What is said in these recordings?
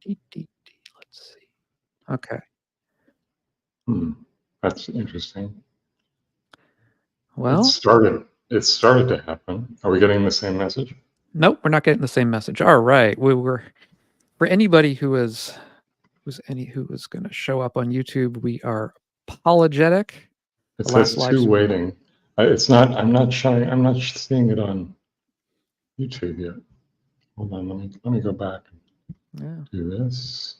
Let's see. Okay. That's interesting. Well, It started to happen. Are we getting the same message? Nope, we're not getting the same message. All right. We were, for anybody who is going to show up on YouTube, we are apologetic. It says two waiting. It's not. I'm not showing. I'm not seeing it on YouTube yet. Hold on. Let me go back and do this.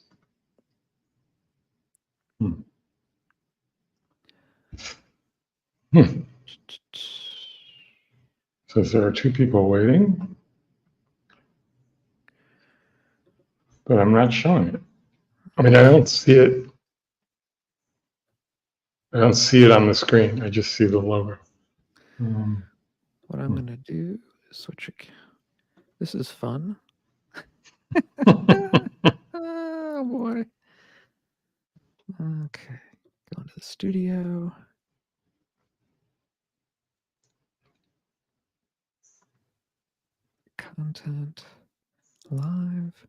Says there are two people waiting, but I'm not showing it. I mean, I don't see it. I don't see it on the screen. I just see the logo. What I'm going to do is switch it. This is fun. Oh, boy. Okay. Go into the studio. Content. Live.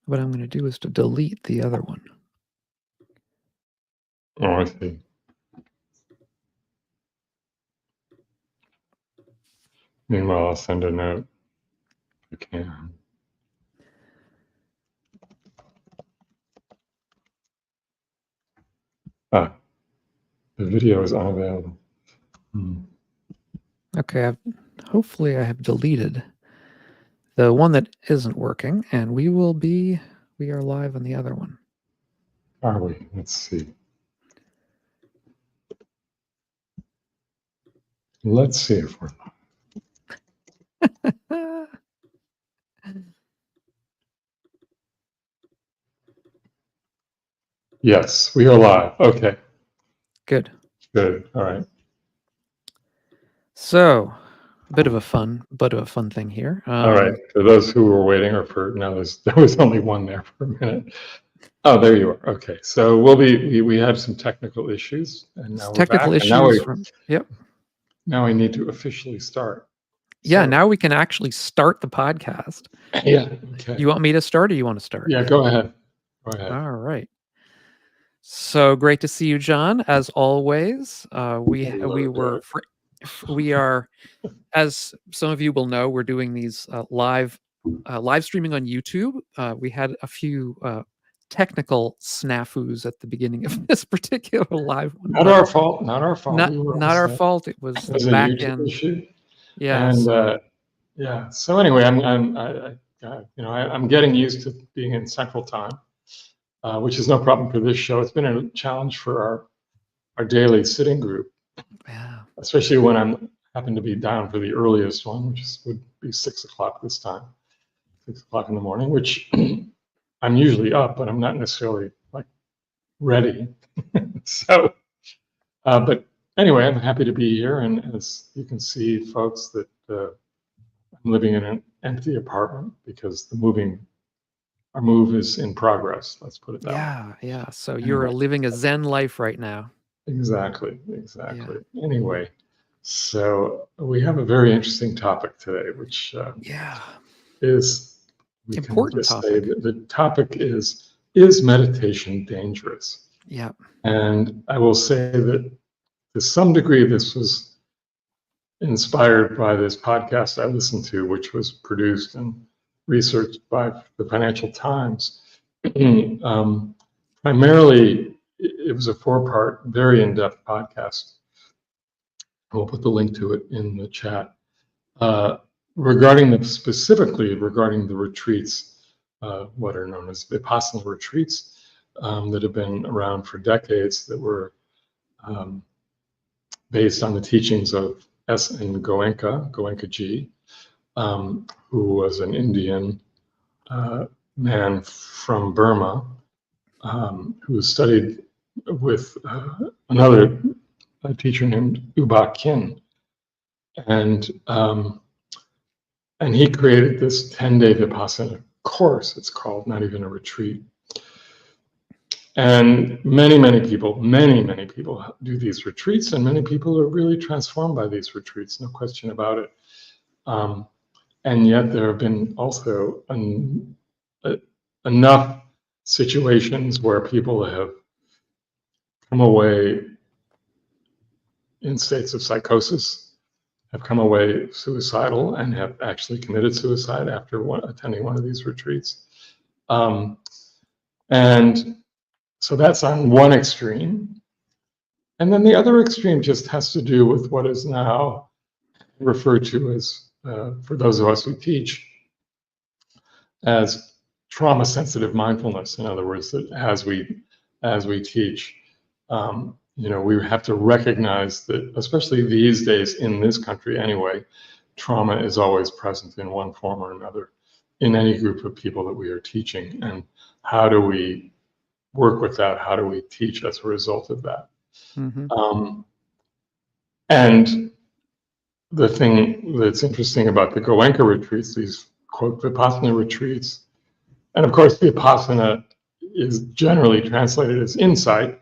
What I'm going to do is to delete the other one. Oh, I see. Meanwhile, I'll send a note if I can. The video is unavailable. Okay, hopefully I have deleted the one that isn't working, and we are live on the other one. Are we? Let's see. Let's see if we're live. Yes, we are live. Okay. Good. Good. All right. So, a bit of a fun thing here. All right. For those who were waiting, or for now, there was only one there for a minute. Oh, there you are. Okay. So we had some technical issues, and now we're back. Yep. Now we need to officially start. Yeah. So, now we can actually start the podcast. Yeah. Okay. You want me to start, or you want to start? Yeah. Go ahead. Go ahead. All right. So great to see you, Jon. As always, we are, as some of you will know, we're doing these live streaming on YouTube. We had a few technical snafus at the beginning of this particular live one. Not our fault. Not our fault. Not our fault. It was the back end issue. Yeah. And yeah. So anyway, I'm getting used to being in Central Time. Which is no problem for this show. It's been a challenge for our daily sitting group, especially when I happen to be down for the earliest one, which would be 6 o'clock this time, 6 o'clock in the morning, which I'm usually up, but I'm not necessarily like ready. So, but anyway, I'm happy to be here, and as you can see, folks, that I'm living in an empty apartment because our move is in progress. Let's put it that way. Yeah. So you're living a Zen life right now. Exactly. Yeah. Anyway, so we have a very interesting topic today, which is important topic. The topic is meditation dangerous? Yeah. And I will say that to some degree, this was inspired by this podcast I listened to, which was produced and researched by the Financial Times. Primarily, it was a 4-part, very in-depth podcast. We'll put the link to it in the chat. Specifically regarding the retreats, what are known as Vipassana retreats, that have been around for decades, that were based on the teachings of S.N. Goenka-ji, who was an Indian man from Burma, who studied with another teacher named Uba Khin, and he created this 10-day Vipassana course. It's called, not even a retreat. And many people do these retreats, and many people are really transformed by these retreats, no question about it. And yet there have been also a enough situations where people have come away in states of psychosis, have come away suicidal, and have actually committed suicide after attending one of these retreats. And so that's on one extreme. And then the other extreme just has to do with what is now referred to as, for those of us who teach, as trauma-sensitive mindfulness. In other words, that as we teach, we have to recognize that, especially these days in this country anyway, trauma is always present in one form or another in any group of people that we are teaching. And how do we work with that? How do we teach as a result of that? Mm-hmm. And the thing that's interesting about the Goenka retreats, these quote Vipassana retreats, and of course Vipassana is generally translated as insight.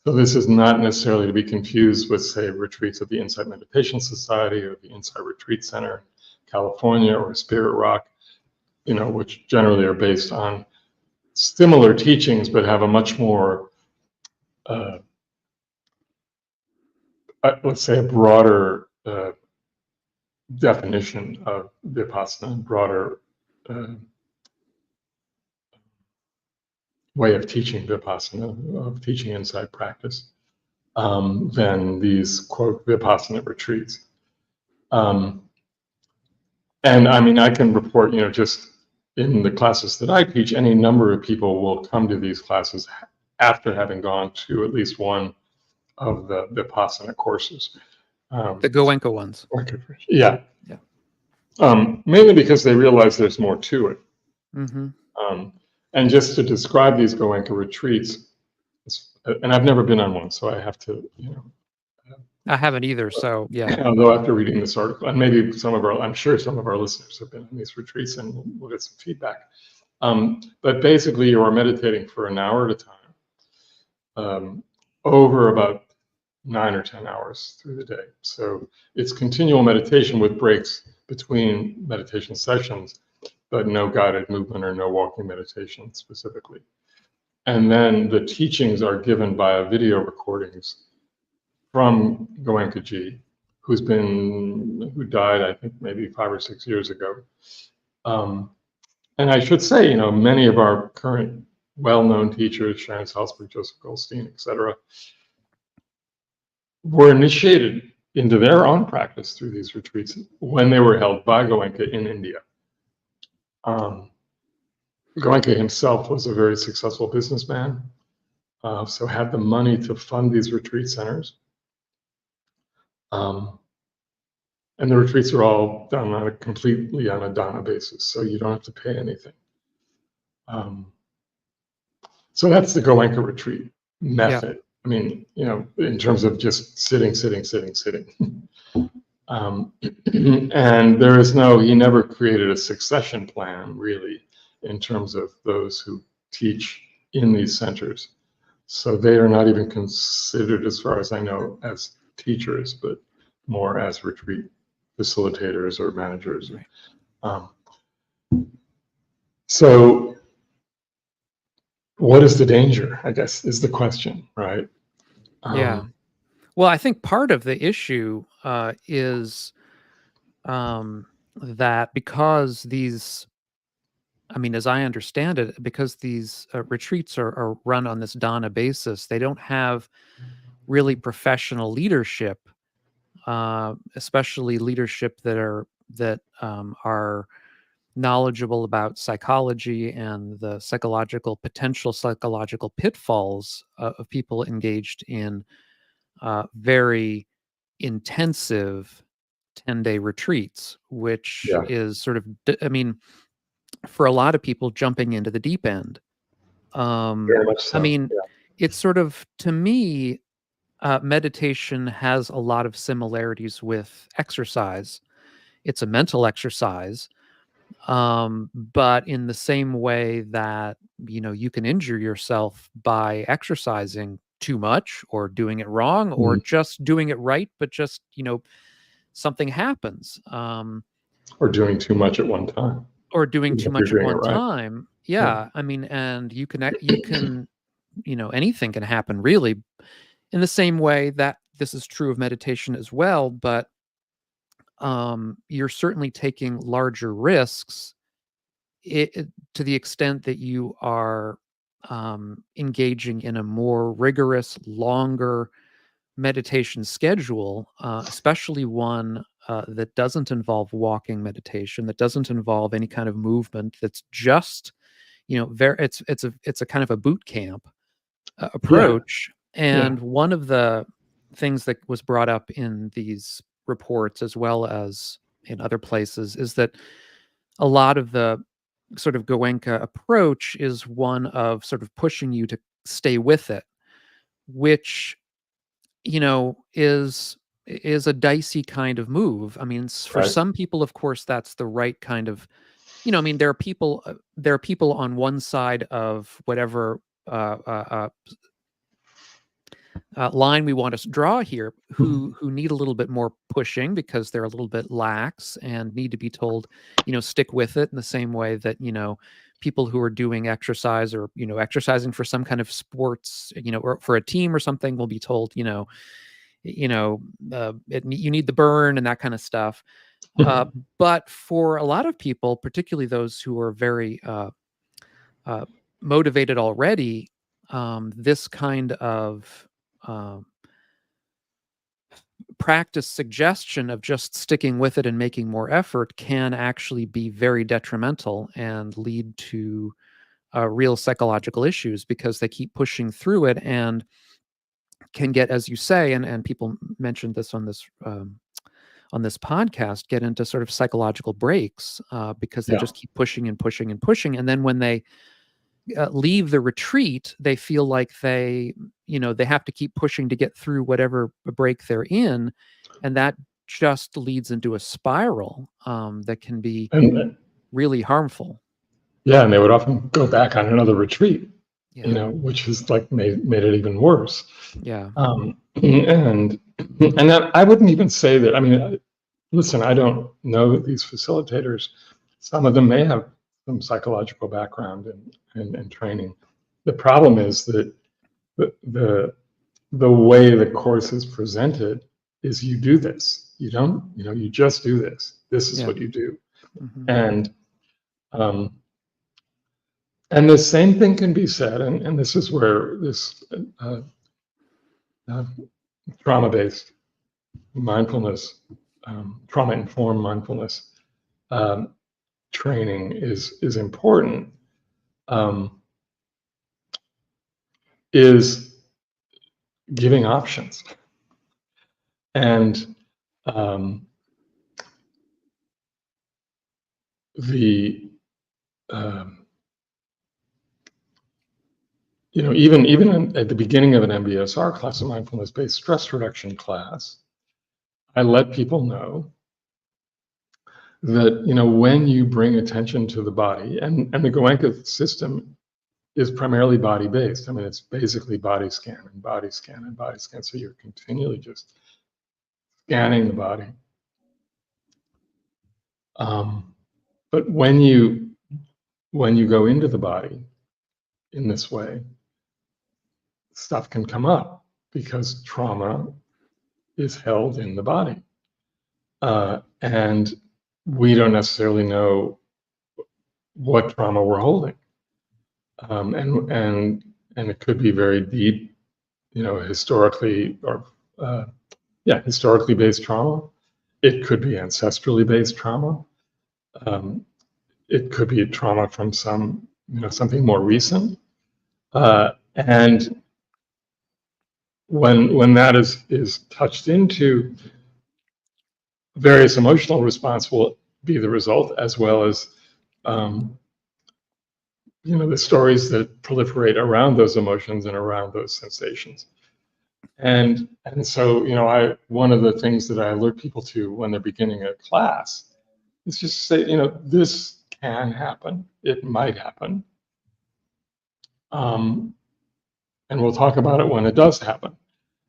So this is not necessarily to be confused with, say, retreats of the Insight Meditation Society or the Insight Retreat Center in California or Spirit Rock, which generally are based on similar teachings but have a much more, let's say, a broader definition of Vipassana, broader way of teaching Vipassana, of teaching insight practice, than these, quote, Vipassana retreats. And I mean, I can report, just in the classes that I teach, any number of people will come to these classes after having gone to at least one of the Vipassana courses. The Goenka ones. Yeah. Mainly because they realize there's more to it. Mm-hmm. And just to describe these Goenka retreats, and I've never been on one, so I have to, I haven't either, so yeah. Although after reading this article, and maybe I'm sure some of our listeners have been on these retreats, and we'll get some feedback. But basically, you are meditating for an hour at a time, over about 9 or 10 hours through the day. So it's continual meditation with breaks between meditation sessions, but no guided movement or no walking meditation specifically. And then the teachings are given via video recordings from Goenka-ji, who died, I think, maybe 5 or 6 years ago. And I should say, many of our current well-known teachers, Sharon Salzberg, Joseph Goldstein, etc., were initiated into their own practice through these retreats when they were held by Goenka in India. Goenka himself was a very successful businessman, so had the money to fund these retreat centers. And the retreats are all done completely on a dana basis, so you don't have to pay anything. So that's the Goenka retreat method. Yeah. I mean, in terms of just sitting. And he never created a succession plan, really, in terms of those who teach in these centers. So they are not even considered, as far as I know, as teachers, but more as retreat facilitators or managers. Right. So what is the danger, I guess, is the question, right? Yeah. Well, I think part of the issue is that because these, I mean, as I understand it, because these retreats are run on this dana basis, they don't have really professional leadership, especially leadership that are knowledgeable about psychology and the potential psychological pitfalls of people engaged in very intensive 10-day retreats, which is sort of, I mean, for a lot of people, jumping into the deep end. Very much so. I mean, it's sort of, to me, meditation has a lot of similarities with exercise. It's a mental exercise, but in the same way that, you can injure yourself by exercising too much or doing it wrong or just doing it right, but just, something happens. Or doing too much at one time. or doing too if you're much at doing it one right. time. Yeah. Yeah, I mean, and you can, anything can happen really in the same way that this is true of meditation as well, but you're certainly taking larger risks to the extent that you are engaging in a more rigorous, longer meditation schedule, especially one that doesn't involve walking meditation, that doesn't involve any kind of movement, that's just, very, it's a kind of a boot camp Yeah. approach. And one of the things that was brought up in these reports, as well as in other places, is that a lot of the sort of Goenka approach is one of sort of pushing you to stay with it, which, is a dicey kind of move. I mean, for Right. some people, of course, that's the right kind of, I mean, there are people on one side of whatever line we want to draw here who need a little bit more pushing because they're a little bit lax and need to be told, stick with it, in the same way that, people who are doing exercise, or, exercising for some kind of sports, or for a team or something, will be told, you need the burn and that kind of stuff. But for a lot of people, particularly those who are very motivated already, this kind of practice suggestion of just sticking with it and making more effort can actually be very detrimental and lead to real psychological issues, because they keep pushing through it and can get, as you say, and people mentioned this on this podcast, get into sort of psychological breaks because they Yeah. just keep pushing and pushing and pushing, and then when they leave the retreat, they feel like they have to keep pushing to get through whatever break they're in, and that just leads into a spiral that can be And really harmful. yeah, and they would often go back on another retreat, Yeah. which is like made it even worse. Yeah. And that, I wouldn't even say that. I mean, listen, I don't know these facilitators. Some of them may have some psychological background and training. The problem is that the way the course is presented is, you do this. You don't, you just do this. This is Yeah. what you do. Mhm. And the same thing can be said, and this is where this trauma-based mindfulness, trauma-informed mindfulness training is important, is giving options. And the even at the beginning of an MBSR class, a mindfulness-based stress reduction class, I let people know that, when you bring attention to the body, and the Goenka system is primarily body-based. I mean, it's basically body scan and body scan and body scan. So you're continually just scanning the body. But when you go into the body in this way, stuff can come up because trauma is held in the body. And we don't necessarily know what trauma we're holding. And it could be very deep, historically, or historically based trauma. It could be ancestrally based trauma. It could be trauma from something more recent. And when that is touched into, various emotional response will be the result, as well as the stories that proliferate around those emotions and around those sensations. And so, one of the things that I alert people to when they're beginning a class is just say, this can happen. It might happen. And we'll talk about it when it does happen,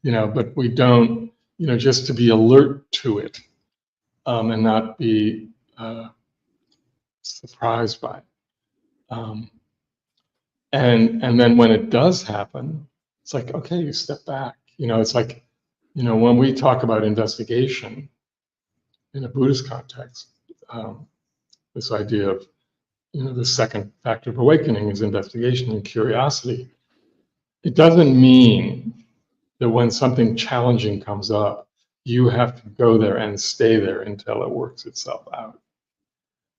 but we don't, just to be alert to it, and not be surprised by it. And then when it does happen, it's like, okay, you step back. It's like, when we talk about investigation in a Buddhist context, this idea of, the second factor of awakening is investigation and curiosity. It doesn't mean that when something challenging comes up, you have to go there and stay there until it works itself out.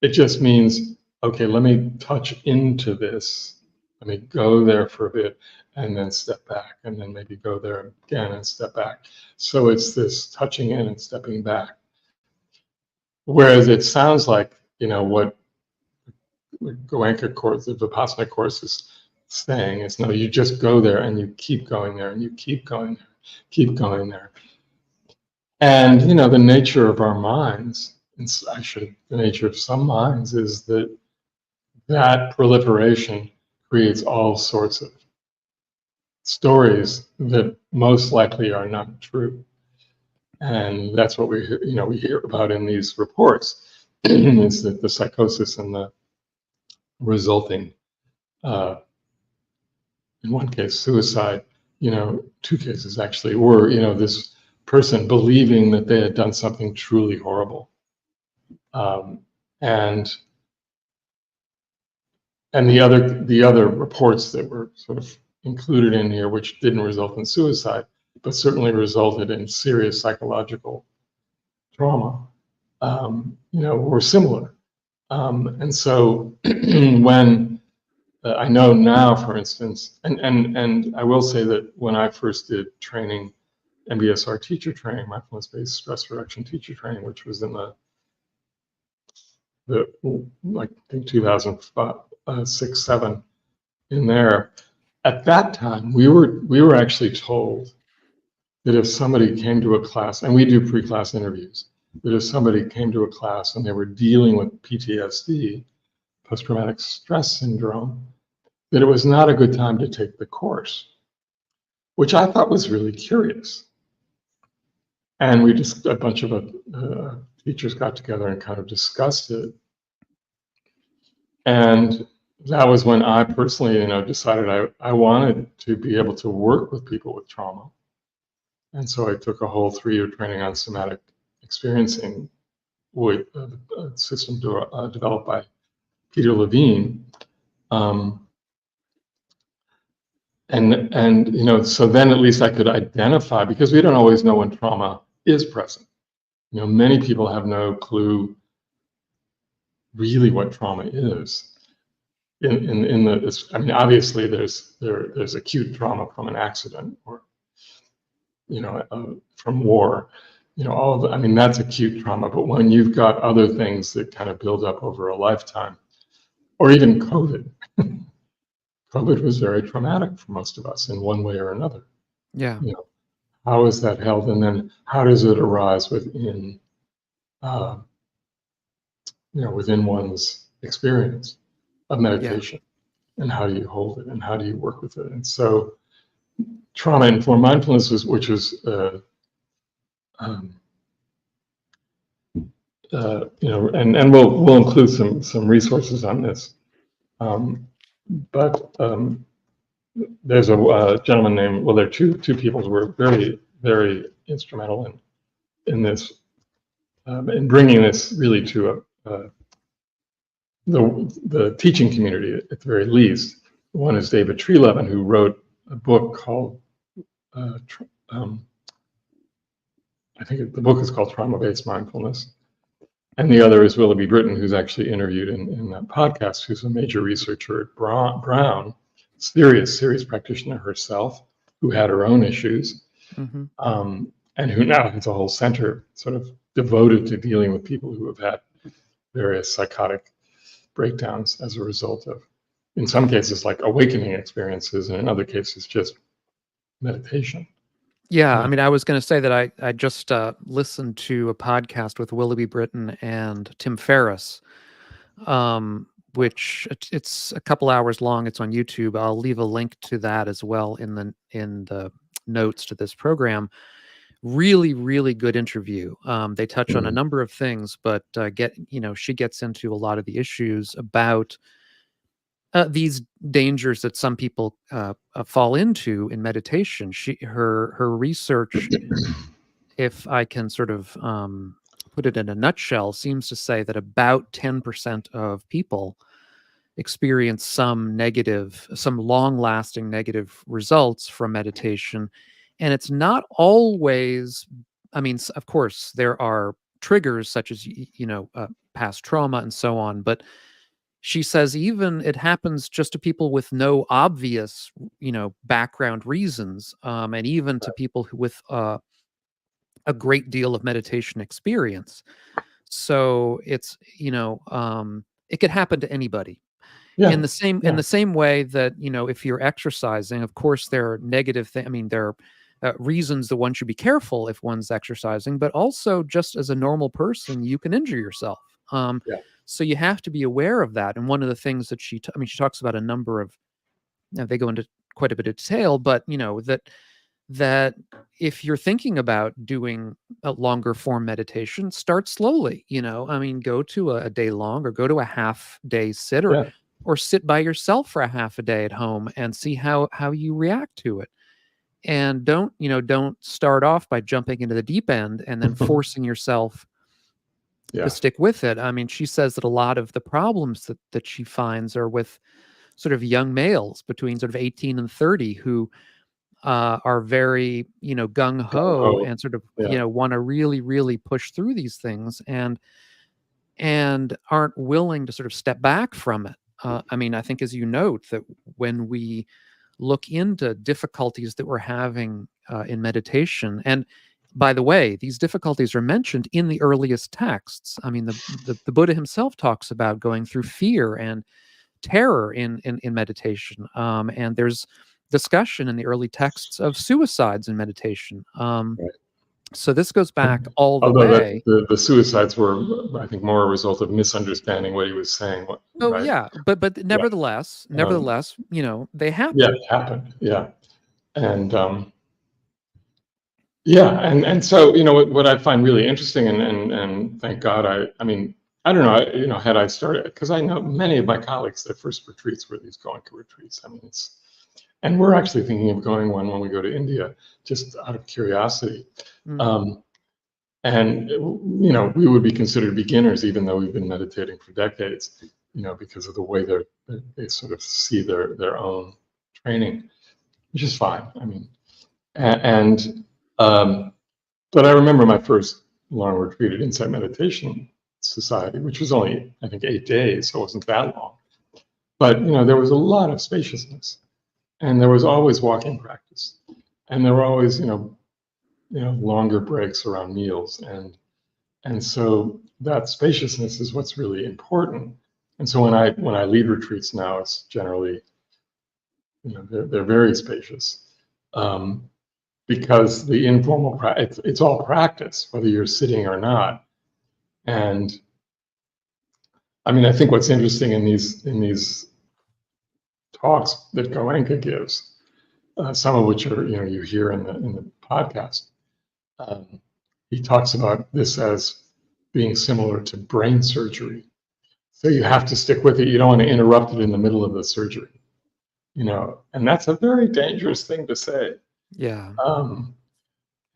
It just means, okay, let me touch into this. Let me go there for a bit and then step back, and then maybe go there again and step back. So it's this touching in and stepping back. Whereas it sounds like, what Goenka course, the Vipassana course is saying is, no, you just go there and you keep going there and you keep going there, keep going there. And, the nature of our minds, and actually the nature of some minds, is that proliferation creates all sorts of stories that most likely are not true. And that's what we hear about in these reports, is that the psychosis and the resulting, in one case, suicide, two cases actually, were, this person believing that they had done something truly horrible. And the other reports that were sort of included in here, which didn't result in suicide, but certainly resulted in serious psychological trauma, were similar. And so when I know now, for instance, and I will say that when I first did training, MBSR teacher training, mindfulness-based stress reduction teacher training, which was in the like I think 2006, 7, in there. At that time, we were actually told that if somebody came to a class, and we do pre-class interviews, that if somebody came to a class and they were dealing with PTSD, post-traumatic stress syndrome, that it was not a good time to take the course, which I thought was really curious. And a bunch of teachers got together and kind of discussed it. And that was when I personally, decided I wanted to be able to work with people with trauma. And so I took a whole 3-year training on somatic experiencing with a system developed by Peter Levine. And so then at least I could identify, because we don't always know when trauma is present. Many people have no clue really what trauma is. Obviously there's acute trauma from an accident, or from war, all of that's acute trauma. But when you've got other things that kind of build up over a lifetime, or even COVID. COVID was very traumatic for most of us in one way or another. Yeah. How is that held, and then how does it arise within, within one's experience of meditation, and how do you hold it, and how do you work with it? And so, trauma-informed mindfulness, which was, and we'll include some resources on this. But there's a gentleman named, there are two people who were very, very instrumental in this, in bringing this really to the teaching community at the very least. One is David Trelevin, who wrote a book called, I think the book is called Trauma-Based Mindfulness. And the other is Willoughby Britton, who's actually interviewed in that podcast, who's a major researcher at Brown, serious practitioner herself, who had her own issues, and who now has a whole center sort of devoted to dealing with people who have had various psychotic breakdowns as a result of, in some cases, like awakening experiences, and in other cases, just meditation. Yeah, I was going to say that I just listened to a podcast with Willoughby Britton and Tim Ferriss, which it's a couple hours long. It's on YouTube. I'll leave a link to that as well in the notes to this program, really, really good interview. They touch on a number of things, but she gets into a lot of the issues about these dangers that some people fall into in meditation. Her research, if I can sort of put it in a nutshell, seems to say that about 10% of people experience some long-lasting negative results from meditation. And it's not always, I mean, of course, there are triggers such as, past trauma and so on, but she says even it happens just to people with no obvious, background reasons, and even to people with a great deal of meditation experience. So it's, it could happen to anybody. Yeah. In the same way that, if you're exercising, of course there are negative things. I mean, there are reasons that one should be careful if one's exercising, but also just as a normal person, you can injure yourself. Yeah. So you have to be aware of that. And one of the things that she talks about a number of, they go into quite a bit of detail, but that if you're thinking about doing a longer form meditation, start slowly. I mean, go to a day long, or go to a half day sit, Yeah. or sit by yourself for a half a day at home and see how you react to it. And don't start off by jumping into the deep end and then forcing yourself Yeah. to stick with it. I mean, she says that a lot of the problems that she finds are with sort of young males between sort of 18 and 30 who are very, gung ho, Oh, and sort of, yeah. want to really, really push through these things, and aren't willing to sort of step back from it. I mean, I think, as you note, that when we look into difficulties that we're having in meditation, and by the way, these difficulties are mentioned in the earliest texts. I mean, the Buddha himself talks about going through fear and terror in meditation, and there's discussion in the early texts of suicides in meditation. Right. So this goes back all the Although way. the suicides were, I think, more a result of misunderstanding what he was saying. Oh Right. yeah, but Yeah. nevertheless, they happen. Yeah, it happened. Yeah. And yeah, and so what I find really interesting, and thank God, I mean, I don't know, had I started, because I know many of my colleagues, their first retreats were these Goenka retreats. I mean, and we're actually thinking of going one when we go to India, just out of curiosity. And we would be considered beginners, even though we've been meditating for decades, because of the way they sort of see their own training, which is fine. I mean, but I remember my first long retreat at Insight Meditation Society, which was only, I think, 8 days, so it wasn't that long. But there was a lot of spaciousness, and there was always walking practice, and there were always longer breaks around meals, and so that spaciousness is what's really important. And so when I lead retreats now, it's generally they're very spacious. Because the informal practice, it's all practice, whether you're sitting or not. And I mean, I think what's interesting in these talks that Goenka gives, some of which are you hear in the podcast, he talks about this as being similar to brain surgery. So you have to stick with it. You don't want to interrupt it in the middle of the surgery, and that's a very dangerous thing to say. Yeah.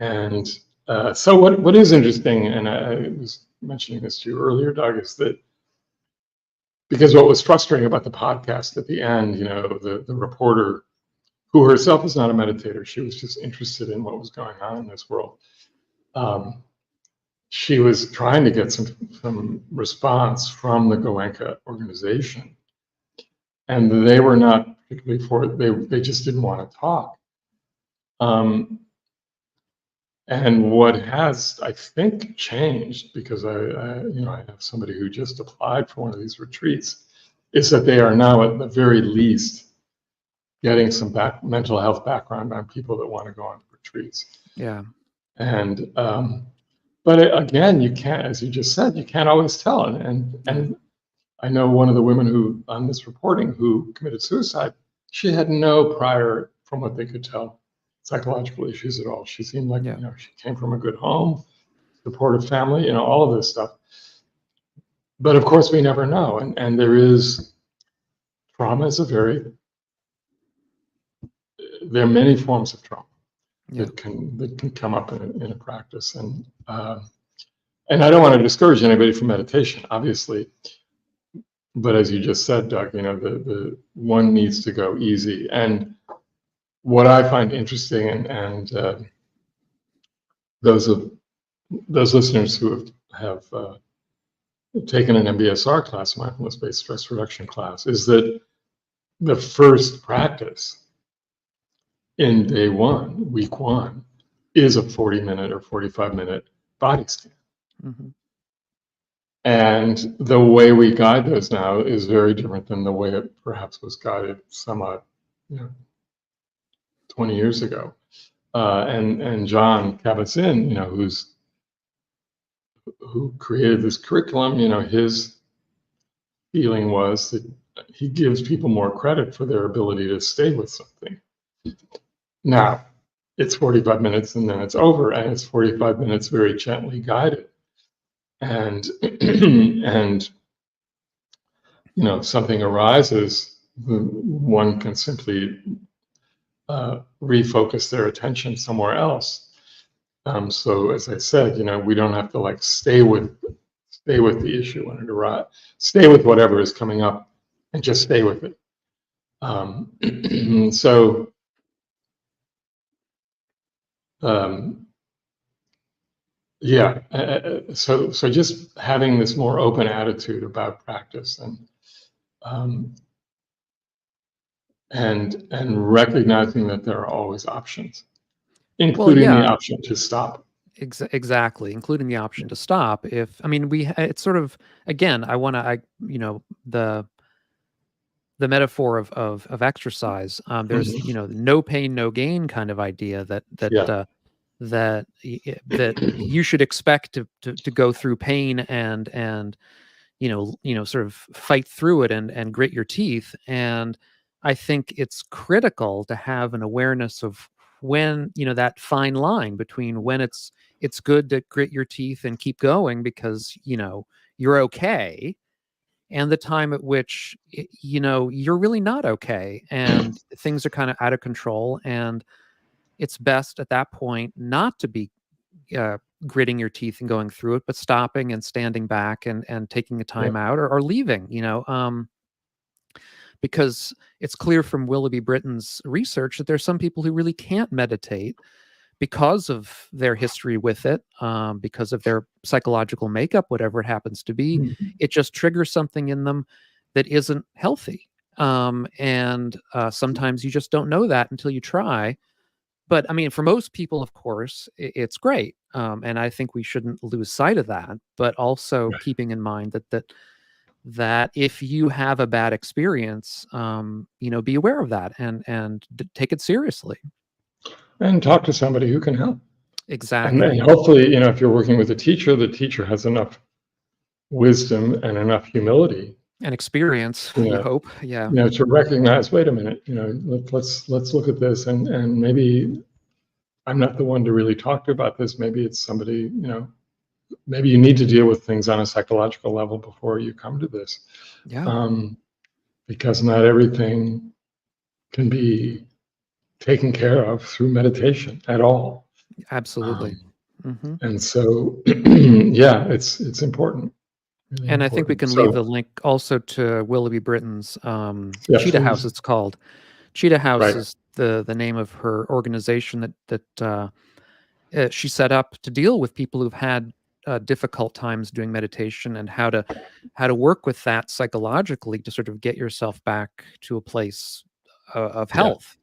And so what is interesting, and I was mentioning this to you earlier, Doug, is that because what was frustrating about the podcast at the end, the reporter, who herself is not a meditator, she was just interested in what was going on in this world. She was trying to get some response from the Goenka organization, and they were not particularly for it. They just didn't want to talk. And what has, I think, changed, because I have somebody who just applied for one of these retreats, is that they are now, at the very least, getting some mental health background on people that want to go on retreats. Yeah. And but again, you can't, as you just said, you can't always tell. And I know one of the women who on this reporting who committed suicide, she had no prior, from what they could tell, psychological issues at all. She seemed like, Yeah. she came from a good home, supportive family, all of this stuff. But of course, we never know. And there is trauma is there are many forms of trauma that can come up in a practice. And I don't want to discourage anybody from meditation, obviously. But as you just said, Doug, the one needs to go easy. And what I find interesting, and those listeners who have taken an MBSR class, mindfulness-based stress reduction class, is that the first practice in day one, week one, is a 40-minute or 45-minute body scan. Mm-hmm. And the way we guide those now is very different than the way it perhaps was guided somewhat, 20 years ago. And Jon Kabat-Zinn, who created this curriculum, his feeling was that he gives people more credit for their ability to stay with something. Now, it's 45 minutes and then it's over, and it's 45 minutes very gently guided. And if something arises, one can simply refocus their attention somewhere else. So as I said, we don't have to stay with the issue when it arrives. Stay with whatever is coming up and just stay with it. So just having this more open attitude about practice and recognizing that there are always options, including the option to stop. Exactly, including the option to stop. It's sort of, again, the metaphor of exercise. There's no pain, no gain kind of idea that you should expect to go through pain and sort of fight through it and grit your teeth. And I think it's critical to have an awareness of when, that fine line between when it's good to grit your teeth and keep going because, you're okay, and the time at which, you're really not okay and things are kind of out of control. And it's best at that point not to be gritting your teeth and going through it, but stopping and standing back and taking a time out or leaving, because it's clear from Willoughby Britton's research that there's some people who really can't meditate because of their history with it, because of their psychological makeup, whatever it happens to be. Mm-hmm. It just triggers something in them that isn't healthy. And sometimes you just don't know that until you try. But for most people, of course, it's great. And I think we shouldn't lose sight of that, but also keeping in mind that if you have a bad experience, be aware of that and take it seriously. And talk to somebody who can help. Exactly. And hopefully, if you're working with a teacher, the teacher has enough wisdom and enough humility and experience, you hope. Yeah. To recognize, wait a minute, let's look at this, and maybe I'm not the one to really talk to about this. Maybe it's somebody, maybe you need to deal with things on a psychological level before you come to this. Yeah. Because not everything can be taken care of through meditation at all. Absolutely. And so, it's important. Really and important. I think we can leave the link also to Willoughby Britton's Cheetah House. It's called Cheetah House is the name of her organization that she set up to deal with people who've had difficult times doing meditation and how to work with that psychologically to sort of get yourself back to a place of health.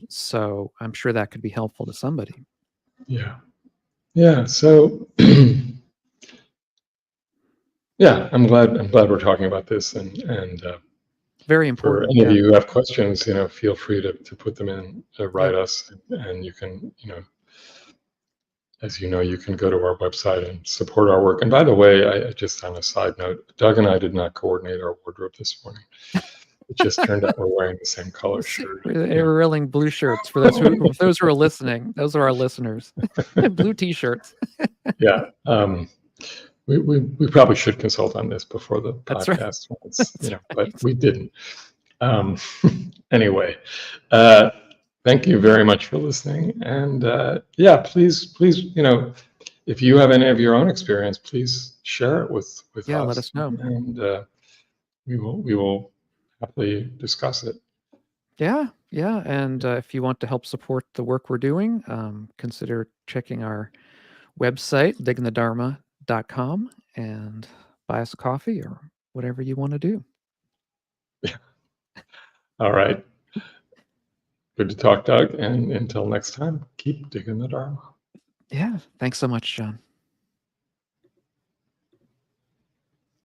So I'm sure that could be helpful to somebody. So I'm glad we're talking about this, and very important. For any of you who have questions, feel free to put them in, write us, and you can, as you can go to our website and support our work. And by the way, I just on a side note, Doug and I did not coordinate our wardrobe this morning. It just turned out we're wearing the same color shirt. We're wearing blue shirts for those who are listening. Those are our listeners. Blue T-shirts. Yeah. We probably should consult on this before the That's right. podcast. But we didn't. Anyway, thank you very much for listening. And yeah, please, if you have any of your own experience, please share it with us. Let us know. And we will happily discuss it. Yeah. And if you want to help support the work we're doing, consider checking our website, diggingthedharma.com, and buy us coffee or whatever you want to do. Yeah. All right. Good to talk, Doug. And until next time, keep digging the Dharma. Yeah. Thanks so much, Jon.